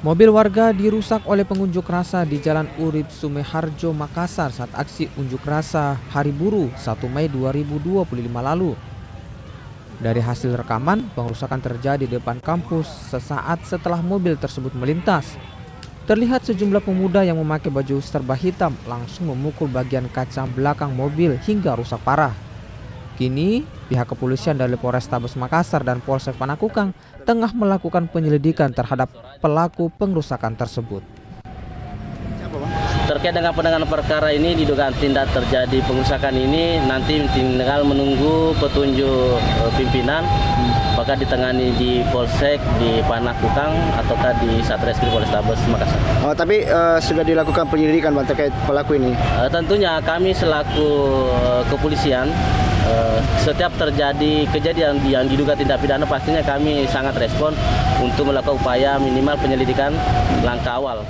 Mobil warga dirusak oleh pengunjuk rasa di Jalan Urip Sumeharjo, Makassar saat aksi unjuk rasa Hari Buruh 1 Mei 2025 lalu. Dari hasil rekaman, pengerusakan terjadi di depan kampus sesaat setelah mobil tersebut melintas. Terlihat sejumlah pemuda yang memakai baju serba hitam langsung memukul bagian kaca belakang mobil hingga rusak parah. Kini, pihak kepolisian dari Polrestabes Makassar dan Polsek Panakukang tengah melakukan penyelidikan terhadap pelaku pengerusakan tersebut. Terkait dengan penanganan perkara ini, diduga tindak terjadi pengerusakan ini nanti tinggal menunggu petunjuk pimpinan, apakah ditangani di Polsek, di Panakukang, ataukah di Satreskrim Polrestabes Makassar. Oh, tapi sudah dilakukan penyelidikan Bang terkait pelaku ini? Tentunya kami selaku kepolisian, setiap terjadi kejadian yang diduga tindak pidana pastinya kami sangat respon untuk melakukan upaya minimal penyelidikan langkah awal.